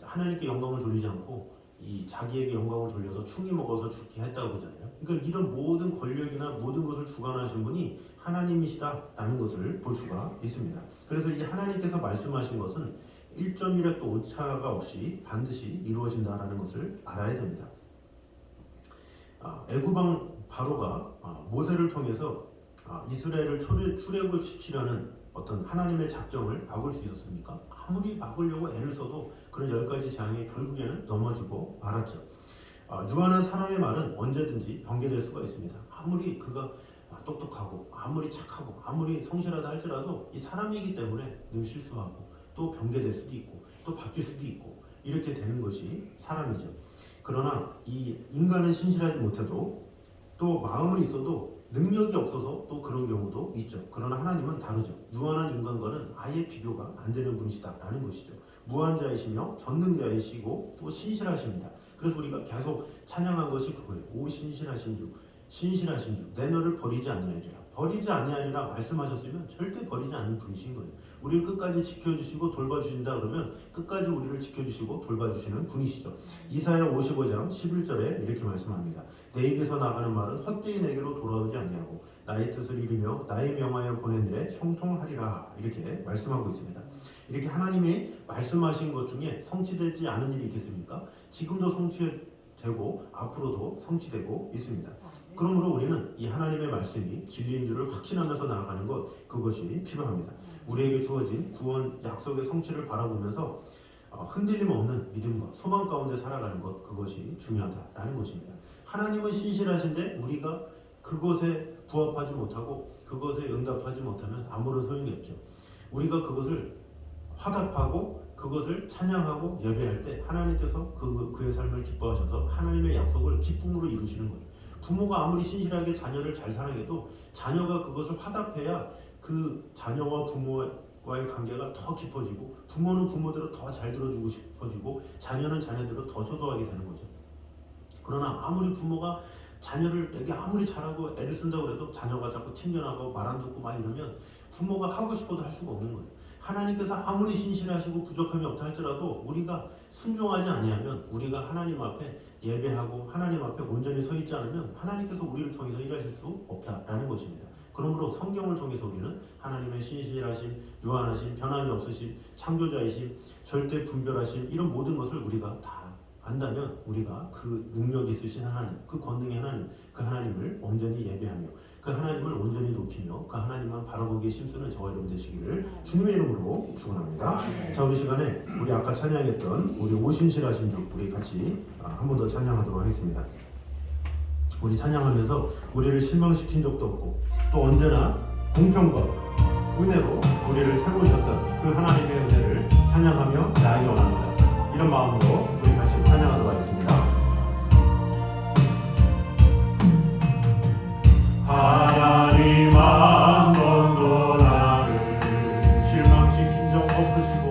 하나님께 영광을 돌리지 않고 이 자기에게 영광을 돌려서 충이 먹어서 죽게 했다고 보잖아요. 그러니까 이런 모든 권력이나 모든 것을 주관하신 분이 하나님이시다라는 것을 볼 수가 있습니다. 그래서 이 하나님께서 말씀하신 것은 1.1획도 오차가 없이 반드시 이루어진다라는 것을 알아야 됩니다. 애굽왕 바로가 모세를 통해서 이스라엘을 출애굽 시키려는 어떤 하나님의 작정을 막을 수 있었습니까? 아무리 막으려고 애를 써도 그런 10가지 재앙에 결국에는 넘어지고 말았죠. 유한한 사람의 말은 언제든지 변개될 수가 있습니다. 아무리 그가 똑똑하고 아무리 착하고 아무리 성실하다 할지라도 이 사람이기 때문에 늘 실수하고 또 변개될 수도 있고 또 바뀔 수도 있고 이렇게 되는 것이 사람이죠. 그러나 이 인간은 신실하지 못해도 또 마음은 있어도 능력이 없어서 또 그런 경우도 있죠. 그러나 하나님은 다르죠. 유한한 인간과는 아예 비교가 안 되는 분이시다라는 것이죠. 무한자이시며 전능자이시고 또 신실하십니다. 그래서 우리가 계속 찬양한 것이 그거예요. 오 신실하신 주, 신실하신 주, 내 너를 버리지 아니하리라. 버리지 아니하리라 말씀하셨으면 절대 버리지 않는 분이신 거예요. 우리를 끝까지 지켜주시고 돌봐주신다 그러면 끝까지 우리를 지켜주시고 돌봐주시는 분이시죠. 이사야 55장 11절에 이렇게 말씀합니다. 내 입에서 나가는 말은 헛되이 내게로 돌아오지 아니하고 나의 뜻을 이루며 나의 명하여 보낸 일에 형통하리라, 이렇게 말씀하고 있습니다. 이렇게 하나님이 말씀하신 것 중에 성취되지 않은 일이 있겠습니까? 지금도 성취되고 앞으로도 성취되고 있습니다. 그러므로 우리는 이 하나님의 말씀이 진리인 줄을 확신하면서 나아가는 것, 그것이 필요합니다. 우리에게 주어진 구원 약속의 성취를 바라보면서 흔들림 없는 믿음과 소망 가운데 살아가는 것, 그것이 중요하다라는 것입니다. 하나님은 신실하신데 우리가 그것에 부합하지 못하고 그것에 응답하지 못하면 아무런 소용이 없죠. 우리가 그것을 화답하고 그것을 찬양하고 예배할 때 하나님께서 그의 삶을 기뻐하셔서 하나님의 약속을 기쁨으로 이루시는 거예요. 부모가 아무리 신실하게 자녀를 잘 사랑해도 자녀가 그것을 화답해야 그 자녀와 부모와의 관계가 더 깊어지고 부모는 부모대로 더 잘 들어주고 싶어지고 자녀는 자녀대로 더 효도하게 되는 거죠. 그러나 아무리 부모가 자녀를에게 아무리 잘하고 애를 쓴다고 해도 자녀가 자꾸 튕겨나가고 말 안 듣고 막 이러면 부모가 하고 싶어도 할 수가 없는 거예요. 하나님께서 아무리 신실하시고 부족함이 없다 할지라도 우리가 순종하지 아니하면, 우리가 하나님 앞에 예배하고 하나님 앞에 온전히 서 있지 않으면 하나님께서 우리를 통해서 일하실 수 없다라는 것입니다. 그러므로 성경을 통해서 우리는 하나님의 신실하심, 유한하심, 변함이 없으심, 창조자이심, 절대 분별하심, 이런 모든 것을 우리가 다 안다면 우리가 그 능력이 있으신 하나님, 그 권능의 하나님, 그 하나님을 온전히 예배하며 그 하나님을 온전히 높이며 그 하나님만 바라보기에 힘쓰는 저와 여러분 되시기를 주님의 이름으로 축원합니다. 자, 우리 시간에 우리 아까 찬양했던 우리 오신실하신 주, 우리 같이 한 번 더 찬양하도록 하겠습니다. 우리 찬양하면서 우리를 실망시킨 적도 없고 또 언제나 공평과 은혜로 우리를 세우셨던 그 하나님의 은혜를 찬양하며 나아가기 원합니다. 이런 마음으로 우리 같이 찬양하도록 하겠습니다. 하나님 한 번도 나를 실망시킨 적 없으시고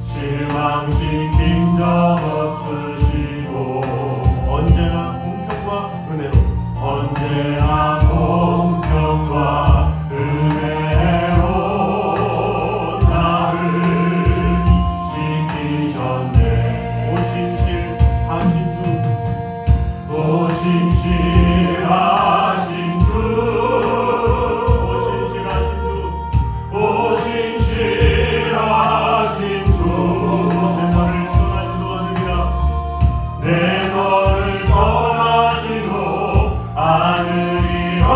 실망시킨 적 없으시고 언제나 공평과 은혜로 언제나 공평과 은혜로 나를 지키셨네. 오신실하신 주 않으리라.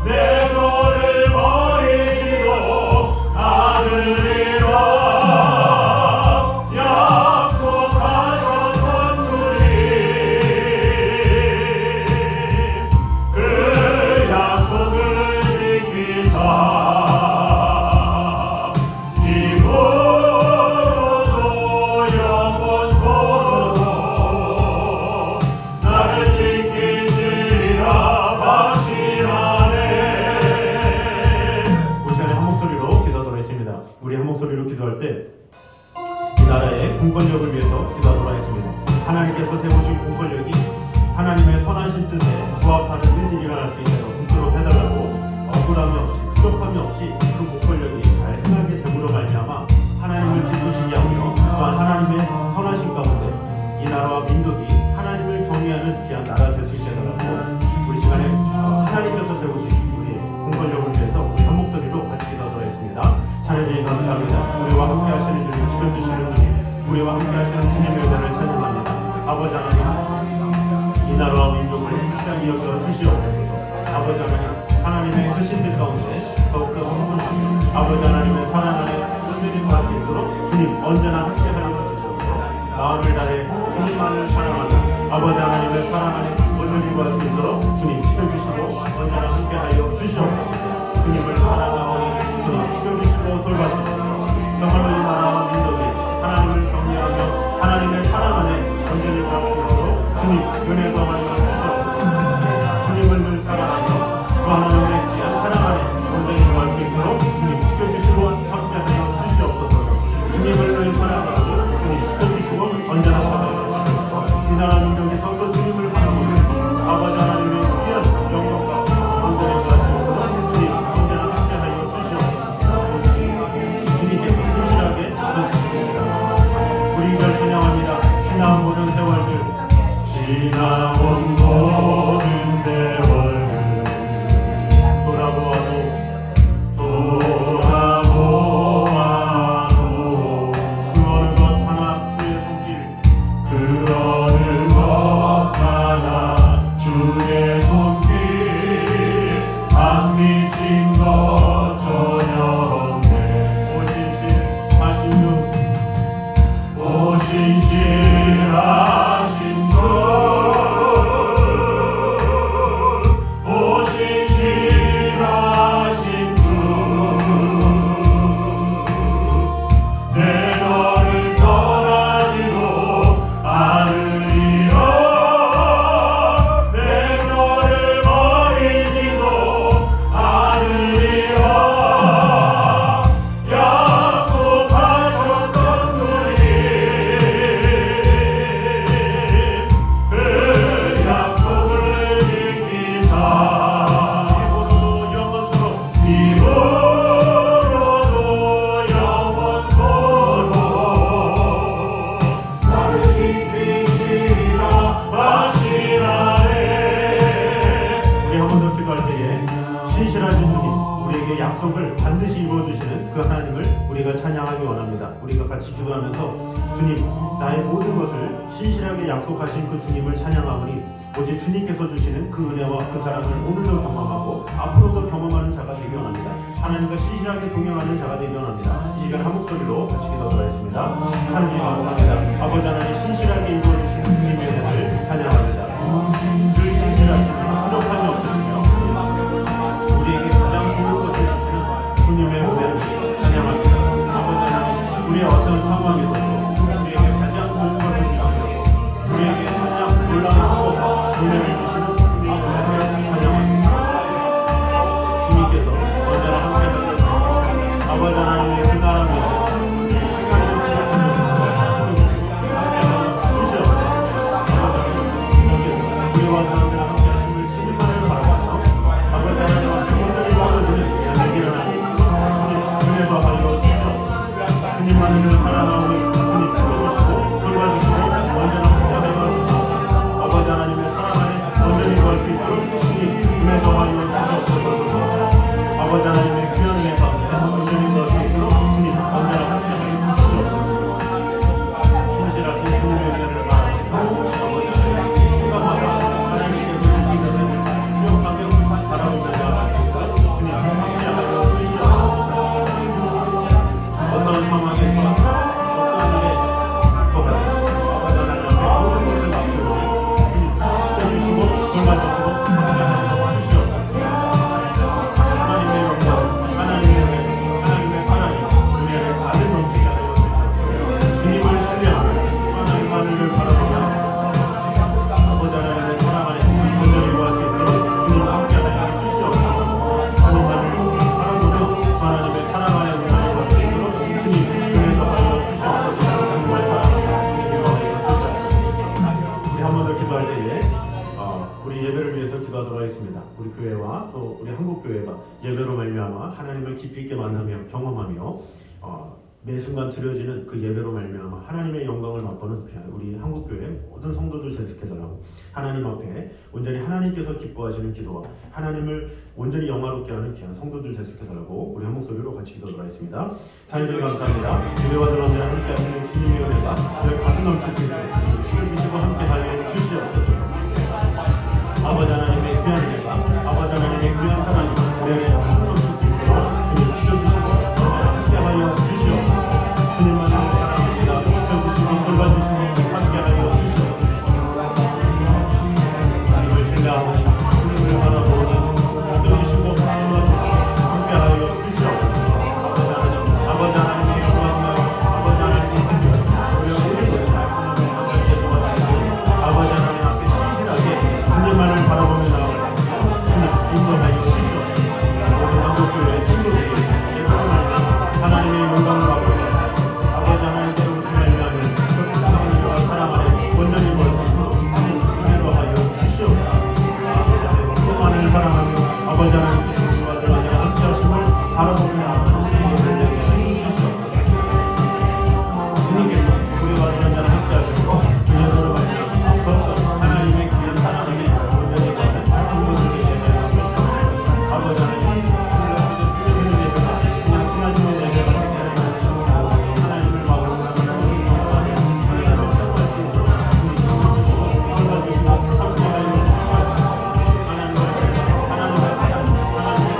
내 너를 버리지도 않으리라. 약속하셨던 주님, 그 약속을 지키사 이곳도 영원토록 나를 지키시리라 확신하네. 우리 시간에 한 목소리로 기도하도록 했습니다. 우리 한 목소리로 기도할 때 이 나라의 공권력을 위해서 기도하도록 하겠습니다. 하나님께서 세우신 공권력이 하나님의 선하신 뜻에 부합하는 일들이 일어날 수 있도록 붙도록 해달라고 억울함이 없이 부족함이 없이 그 공권력이 잘 행하게 됨으로 말미암아 하나님을 기쁘시게 하며 또한 하나님의 선하신 가운데 이 나라와 민족이 하나님을 경외하는 귀한 나라 될 수 있게 해달라고 우리 시간에 하나님께서 세우신 우리 공권력을 위해서 우리 한 목소리로 같이 기도하도록 하겠습니다. 찬양주님 감사합니다. 우리와 함께 하시는 주님, 지켜주시는 주님, 우리와 함께 하시는 주님의 은혜를 찬양합니다. 아버지 하나님, 이 나라와 민족을 불쌍히 여겨 주시옵소서. 아버지 하나님, 하나님의 크신 뜻 가운데 더욱더 흥분하며 아버지 하나님의 사랑 안에 온전히 구할 수 있도록 주님 언제나 함께하여 주시옵소서. 마음을 다해 주님만을 사랑하며 아버지 하나님의 사랑 안에 온전히 구할 수 있도록 주님 지켜주시고 언제나 함께하여 주시옵소서. 주님을 사랑하오니 주님 지켜주시고 돌봐주시옵소서. 정말로 이 나라와 민족이 하나님을 경외하며 하나님의 사랑 안에 온전히 구할 수 있도록 주님 은혜가 많이 주시옵소서. 주님을 늘 사랑하며 그 하나님의 귀한 사랑 안에 온전히 구할 수 있도록 주님 지켜주시고 함께하여 주시옵소서. 주님을 늘 사랑하며 주님 지켜주시고 언제나 함께하여 주시옵소서. 이 나라 민족이 더욱더 주님을 바라보는 아버지 하나님의 귀한 영광과 온전히 구할 수 있도록 주님 언제나 함께하여 주시옵소서. 주님께서 신실하게 지켜주십니다. 우리 이걸 찬양합니다. 지나온 모든 세월들 지나온 모든 세월을 돌아보아도 돌아보아도 그 어느 것 하나 주의 손길 그 어느 것 하나 주의 손길 안 미친 것 전혀 없네. 오신실하신 주 오신실하신 주 내 너를 떠나지도 않으리라. 내 너를 버리지도 않으리라. 약속하셨던 주님, 그 약속을 지키사 이후로도 영원토록 나를 지키시리라 확신하네. 우리 한 번 더 기도할 때에 신실하신 주님, 우리에게 약속을 반드시 이루어주시는 그 하나님을 우리가 찬양하기 원합니다. 우리가 같이 기도하면서 주님, 나의 모든 것을 신실하게 약속하신 그 주님을 찬양하오니 오직 주님께서 주시는 그 은혜와 그 사랑을 오늘도 경험하고 앞으로도 경험하는 자가 되기 원합니다. 하나님과 신실하게 동행하는 자가 되기 원합니다. 이 시간 한 목소리로 같이 기도하겠습니다. 하나님 감사합니다. 아버지 하나님 신실하게 이루어주시는 주님의 은혜를 찬양합니다. 늘 신실하시며 부족함이 없으시며 우리에게 가장 좋은 것을 주시는 주님의 은혜를 찬양합니다. 아버지 하나님, 우리의 어떤 상황에서도 우리에게 가장 좋은 것을 주시며 우리에게 가장 놀라운 축복과 은혜를 주시는 주님의 은혜를 찬양합니다. 주님께서 언제나 함께 하셔서 아버지 하나님의 그 나라 위에 우리와 사람들과 함께 하심을 신임만을 바라보며 아버지 하나님과 영원히 나눠주는 일이 일어나니 주님 은혜가 하여 주시옵소서. 주님만을 사랑하오니 주님 지켜주시고 돌봐주시고 언제나 함께하여 주시옵소서. 아버지 하나님의 사랑 안에 온전히 구할 수 있도록 주님 은혜가 하여 주시옵소서. 아버지 하나님의 귀한 은혜 가운데 온전히 구할 수 있도록 주님 언제나 함께하여 주시옵소서. 신실하신 주님의 은혜를 바라보며 아버지 하나님 순간마다 하나님께 돌봐주시고 함께하여 주시옵소서. 하나님의 영광, 하나님의 사랑이 우리 안에 가득 넘치게 하여 주시옵소서. 주님을 신뢰하며 하나님만을 바라보며 아버지 하나님의 사랑 안에 온전히 거할 수 있도록 주님 함께하여 주시옵소서. 주님만을 바라보며 하나님의 사랑 안에 온전히 거할 수 있도록 주님 은혜하여 주시옵소서. 정말 사랑하며 주님이 주시옵소서. 우리 한 번 더 기도할 때에 우리 예배를 위해서 기도하도록 하겠습니다. 우리 교회와 또 우리 한국 교회가 예배로 말미암아 하나님을 깊이 있게 만나며 경험하며 매 순간 드려지는 그 예배로 말미암아 하나님의 영광을 맛보는 우리 한국 교회 모든 성도들 세습해달라고 하나님 앞에 온전히 하나님께서 기뻐하시는 기도와 하나님을 온전히 영화롭게 하는 귀한 성도들 세습해달라고 우리 한 목소리로 같이 기도하도록 하겠습니다. 하나님 감사합니다. 예배와 들어오면 함께 하시는 주님의 은혜가 저희 가슴 넘칠 수 있도록 지켜주시고 함께하여 주시옵소서. 아버지 하나님의 귀한 은혜가 아버지 하나님의 귀한 사랑이 우리 안에 가슴 넘칠 수 있도록 주님 지켜주시고 함께하여 주시옵소서. 주님만을 사랑합니다. 지켜주시고 돌봐주시고 함께하여 주시옵소서. 주님을 신뢰하고 주님을 바라보니 지켜주시고 돌봐주시고 함께하여 주시옵소서. 아버지 하나님의 영광과 아버지 하나님의 신뢰 우리가 모든 것을 말씀하며 하나님께 도와주시고 아버지 하나님 앞에 신실하게 주님만을 바라보며 나아가라. 주님 인도하여 주시옵소서. 모든 한국교회의 친구들이 하나님의 영광을 받고 아버지 하나님께로 말미암아 하나님과 사랑 안에 온전히 거할 수 있도록 주님 인도하여 주시옵소서. 그만을 사랑하며 아버지 하나님께 주님과 함께 하심을 바라보며 나아가는 인도를 내게 하여 주시옵소서. 주님께서 우리와 언제나 함께 하시고 주님으로 말미암아 더욱더 하나님의 귀한 사랑에 온전히 거하는 성도들에게 하여 주시옵소서. 아버지 하나님 그냥 친하지만 내게 받게 하여 주시옵소서. 하나님을 마음으로 나누는 하나님을 생각할 수 있도록 주님 도와주시고 함께하여 주시옵소서. 하나님의 사랑, 하나님의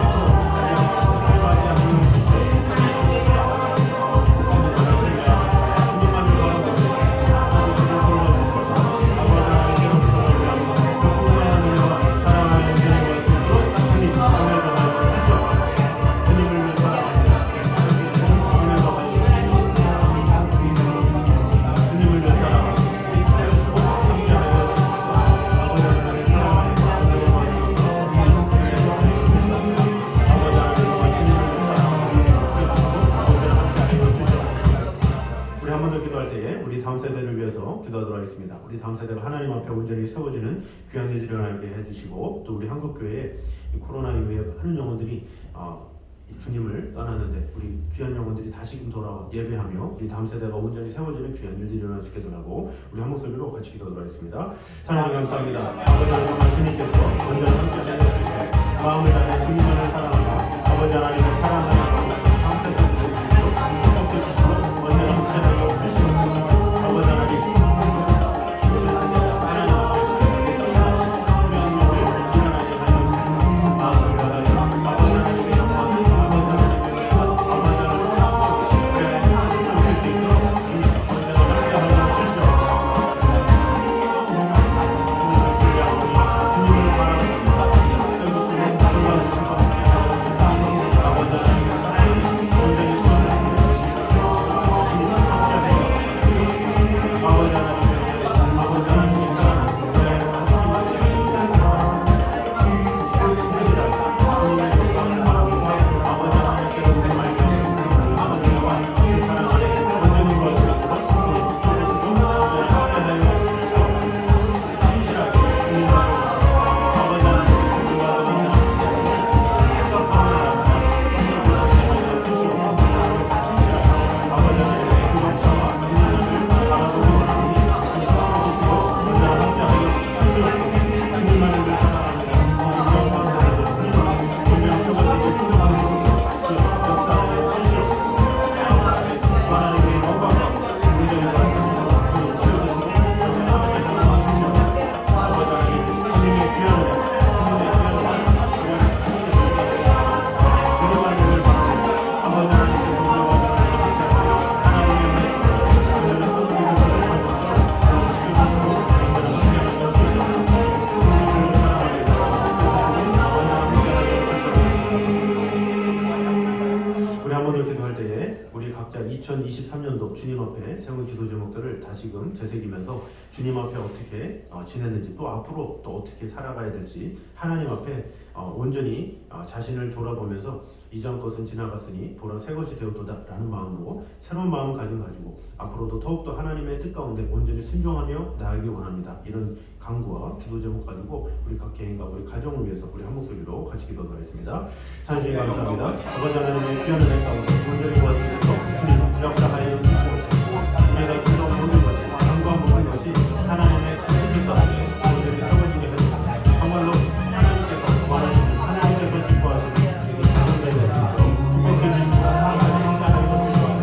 기도하도록 하겠습니다. 우리 다음 세대가 하나님 앞에 온전히 세워지는 귀한 예지를 하나님께 해주시고 또 우리 한국교회에 코로나 이후에 많은 영혼들이 주님을 떠났는데 우리 귀한 영혼들이 다시금 돌아와 예배하며 우리 다음 세대가 온전히 세워지는 귀한 일들이 일어날 수 있게 해달라고 우리 한 목소리로 같이 기도하도록 하겠습니다. 하나님 감사합니다. 아버지 하나님 주님께서 온전히 함께 하시고 마음을 다해 주님만을 사랑하며 아버지 하나님을 사랑하며 다음 세대를 주시고 축복해 주시고 언제나 함께 하여 주시고 아버지 하나님 2023년도 주님 앞에 세운 기도 제목들을 다시금 되새기면서 주님 앞에 어떻게 지냈는지 또 앞으로 또 어떻게 살아가야 될지 하나님 앞에 온전히 자신을 돌아보면서 이전 것은 지나갔으니 보라 새 것이 되었도다 라는 마음으로 새로운 마음가짐 가지고 앞으로도 더욱더 하나님의 뜻 가운데 온전히 순종하며 나아가기 원합니다. 이런 간구와 기도 제목 가지고 우리 각 개인과 우리 가정을 위해서 우리 한 목소리로 같이 기도하도록 하겠습니다. 하나님 감사합니다. 아버지 하나님의 귀한 은혜 가운데 온전히 도와주셔서 주님 역사하여 주시옵소서. 우리가 그동안 모든 것이 강구한 모든 것이 하나님의 뜻 가운데 온전히 세워지게 하시옵소서. 정말로 하나님께서 원하시는 하나님께서 기뻐하시는 이 작은 자의 것을 축복해 주시고 함께하여 주시옵소서.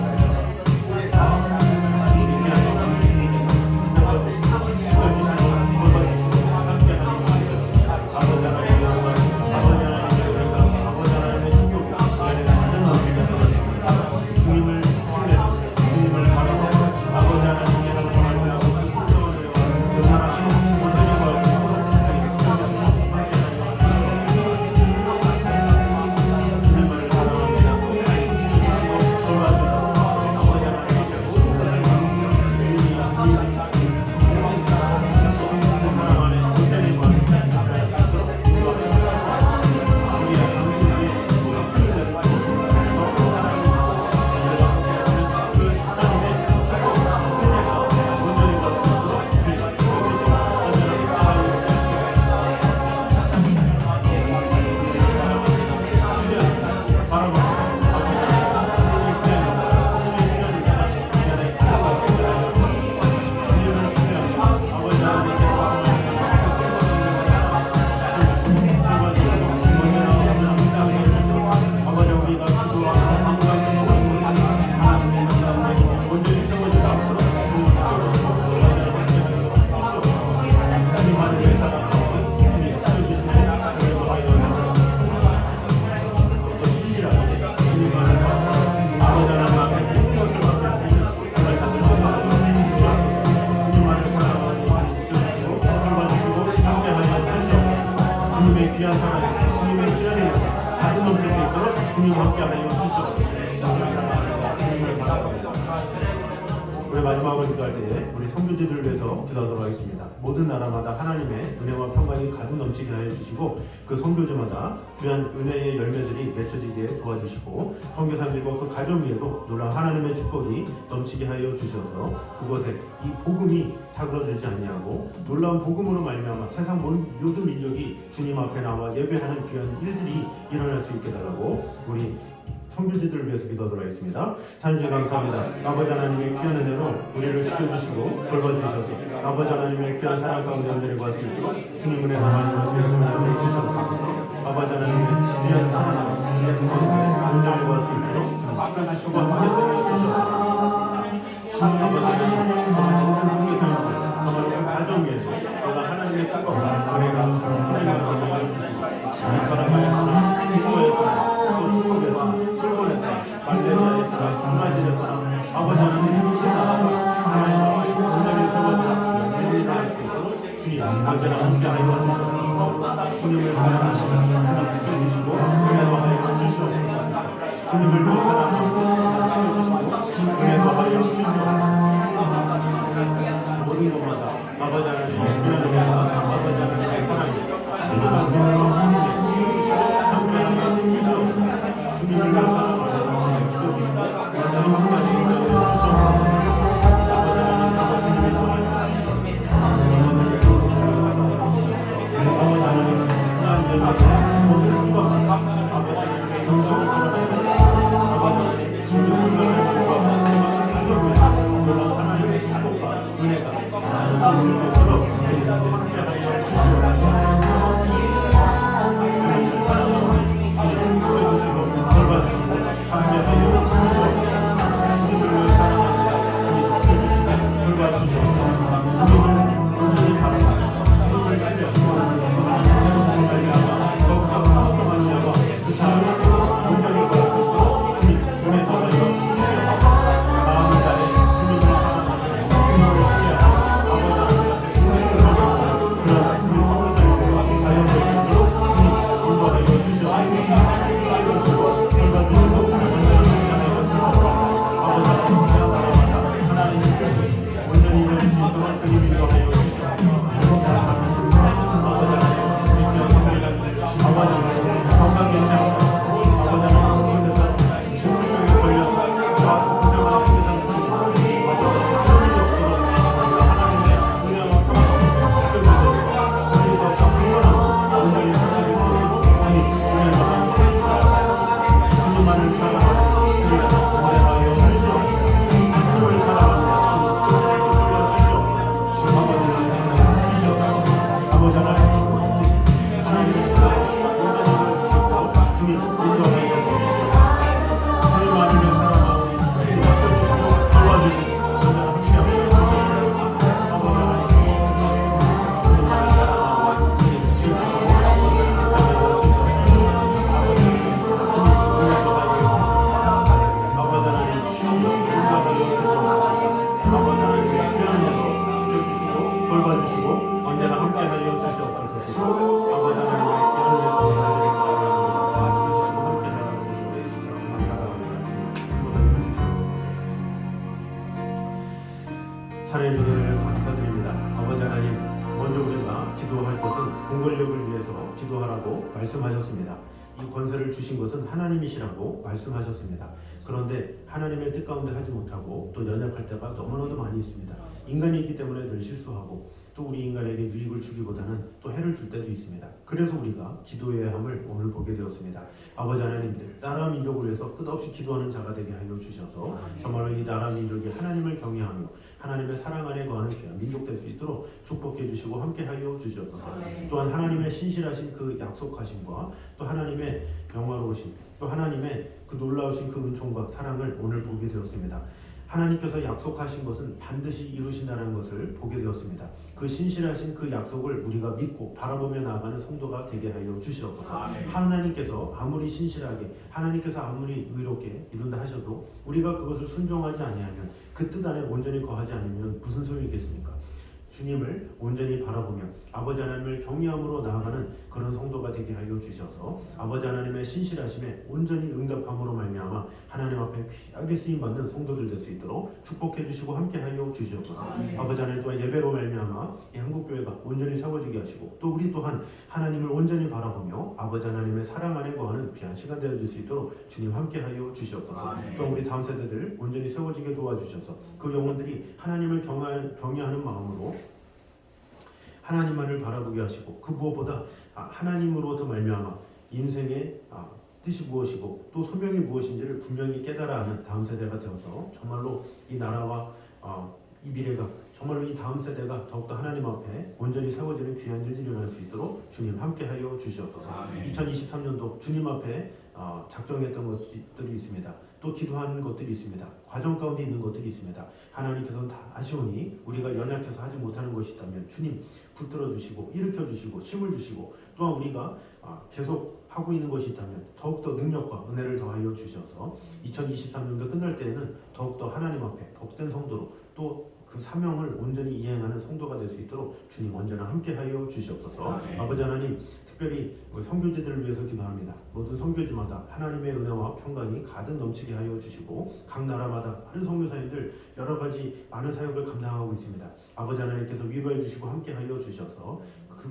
주님의 귀한 사랑, 주님의 귀한 은혜, 다른 넘칠 수 있도록 주님 함께하여 주시옵소서. 주님을 바라봅니다. 우리 마지막으로 기도할 때에 우리 선교지들을 위해서 기도하도록 하겠습니다. 모든 나라마다 하나님의 은혜와 평강이 가득 넘치게 하여 주시고 그 선교지마다 귀한 은혜의 열매들이 맺혀지게 도와주시고 선교사님과 그 가정 위에도 놀라운 하나님의 축복이 넘치게 하여 주셔서 그곳에 이 복음이 사그러들지 아니하고 놀라운 복음으로 말미암아 세상 모든 민족이 주님 앞에 나와 예배하는 귀한 일들이 일어날 수 있게 달라고 우리 선교지들을 위해서 기도하도록 하겠습니다. 찬주 감사합니다. 아버지 하나님의 귀한 은혜로 우리를 지켜주시고 돌봐주셔서 아버지 하나님의 귀한 사랑 가운데 온전히 구할 수 있도록 주님 은혜가 많이 오시는 주시옵소서. 아버지 하나님의 귀한 사랑 가운데 온전히 구할 수 있도록 주님 지켜주시고 함께 해주셔서 아버지 하나님 모든 선교사님들 정말 가정 위에서 내가 하나님의 축복 은혜가 하나님과 함께 해주시고 바람에서나 기도에서나 또 축복에서나 반대에서 한마디에서 아버지 하나님 신나가 하나님 온전히 세워주라 일어날 수 있도록 주님 언제나 함께하여 주시옵소서. 주님을 사랑하시고 주님 지켜주시고 은혜로 하여 주시옵소서. 주님을 더 사랑하시고 지켜주시고 은혜로 하여 주시옵소서. 모든 것마다 아버지 하나님 은혜가 아버지 하나님의 사랑이 신령한 생명으로 지켜주시고 함께하여 주시옵소서. 주님을 사랑하시고 Amen. 돌봐주시고 언제나 함께하여 주시옵소서. 아버지 하나님의 귀한 은혜 감사드리고 함께하여 주시옵소서. 감사합니다. 사랑해 주신 은혜를 감사드립니다. 아버지 하나님, 먼저 우리가 기도할 것은 공권력을 위해서 기도하라고 말씀하셨습니다. 이 권세를 주신 것은 하나님이시라고 말씀하셨습니다. 그런데 하나님의 뜻 가운데 하지 못하고 또 연약할 때가 너무나도 많이 있습니다. 인간이 있기 때문에 늘 실수하고 또 우리 인간에게 유익을 주기보다는 또 해를 줄 때도 있습니다. 그래서 우리가 기도해야 함을 오늘 보게 되었습니다. 아버지 하나님들, 나라 민족을 위해서 끝없이 기도하는 자가 되게 하여 주셔서 정말로 이 나라 민족이 하나님을 경외하며 하나님의 사랑 안에 거하는 귀한 민족 될 수 있도록 축복해 주시고 함께 하여 주시옵소서. 또한 하나님의 신실하신 그 약속하심과 또 하나님의 영화로우신 또 하나님의 그 놀라우신 그 은총과 사랑을 오늘 보게 되었습니다. 하나님께서 약속하신 것은 반드시 이루신다는 것을 보게 되었습니다. 그 신실하신 그 약속을 우리가 믿고 바라보며 나아가는 성도가 되게 하여 주시옵소서. 하나님께서 아무리 신실하게 하나님께서 아무리 의롭게 이룬다 하셔도 우리가 그것을 순종하지 아니하면 그 뜻 안에 온전히 거하지 않으면 무슨 소용이 있겠습니까? 주님을 온전히 바라보며 아버지 하나님을 경외함으로 나아가는 그런 성도가 되게 하여 주셔서 아버지 하나님의 신실하심에 온전히 응답함으로 말미암아 하나님 앞에 귀하게 쓰임받는 성도들 될 수 있도록 축복해 주시고 함께 하여 주시옵소서. 아버지 하나님, 또한 예배로 말미암아 이 한국교회가 온전히 세워지게 하시고 또 우리 또한 하나님을 온전히 바라보며 아버지 하나님의 사랑 안에 거하는 귀한 시간 되어줄 수 있도록 주님 함께 하여 주시옵소서. 또 우리 다음 세대들 온전히 세워지게 도와주셔서 그 영혼들이 하나님을 경외하는 마음으로 하나님만을 바라보게 하시고 그 무엇보다 하나님으로부터 말미암아 인생의 뜻이 무엇이고 또 소명이 무엇인지를 분명히 깨달아 하는 다음 세대가 되어서 정말로 이 나라와 이 미래가 정말로 이 다음 세대가 더욱더 하나님 앞에 온전히 세워지는 귀한 일들이 일어날 수 있도록 주님 함께하여 주시옵소서. 2023년도 주님 앞에 작정했던 것들이 있습니다. 또 기도하는 것들이 있습니다. 과정 가운데 있는 것들이 있습니다. 하나님께서는 다 아시오니 우리가 연약해서 하지 못하는 것이 있다면 주님 붙들어 주시고 일으켜 주시고 힘을 주시고 또한 우리가 계속 하고 있는 것이 있다면 더욱더 능력과 은혜를 더하여 주셔서 2023년도 끝날 때에는 더욱더 하나님 앞에 복된 성도로 또 그 사명을 온전히 이행하는 성도가 될 수 있도록 주님 언제나 함께하여 주시옵소서. 아버지 하나님, 특별히 선교지들을 위해서 기도합니다. 모든 선교지마다 하나님의 은혜와 평강이 가득 넘치게 하여 주시고 각 나라마다 많은 선교사님들 여러 가지 많은 사역을 감당하고 있습니다. 아버지 하나님께서 위로해 주시고 함께하여 주셔서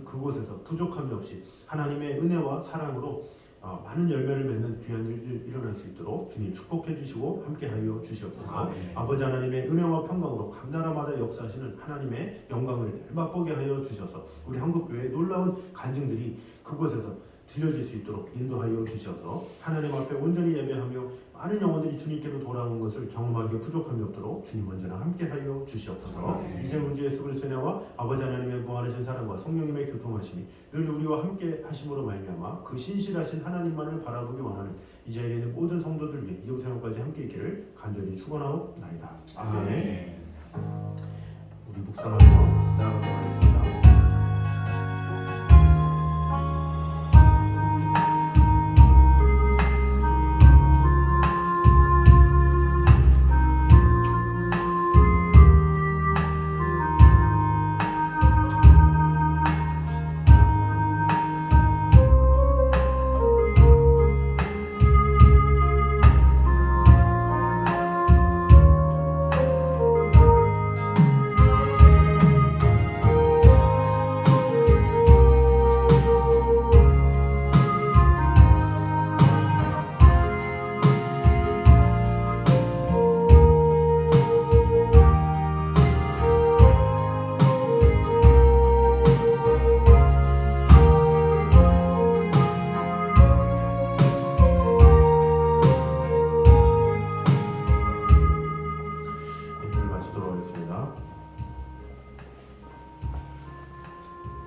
그곳에서 부족함이 없이 하나님의 은혜와 사랑으로 많은 열매를 맺는 귀한 일이 일어날 수 있도록 주님 축복해 주시고 함께하여 주시옵소서. 아버지 하나님의 은혜와 평강으로 각 나라마다 역사하시는 하나님의 영광을 맛보게 하여 주셔서 우리 한국교회의 놀라운 간증들이 그곳에서 들려질 수 있도록 인도하여 주셔서 하나님 앞에 온전히 예배하며 많은 영혼들이 주님께로 돌아오는 것을 경험하기에 부족함이 없도록 주님 언제나 함께하여 주시옵소서. 이제 우주 예수 그리스도의 은혜와 아버지 하나님의 무한하신 사랑과 성령님의 교통하심이 늘 우리와 함께 하심으로 말미암아 그 신실하신 하나님만을 바라보기 원하는 이 자리에 있는 모든 성도들 위해 이후 생활까지 함께 있기를 간절히 축원하옵나이다. 아멘. 우리 묵상하며 나아가도록 하겠습니다.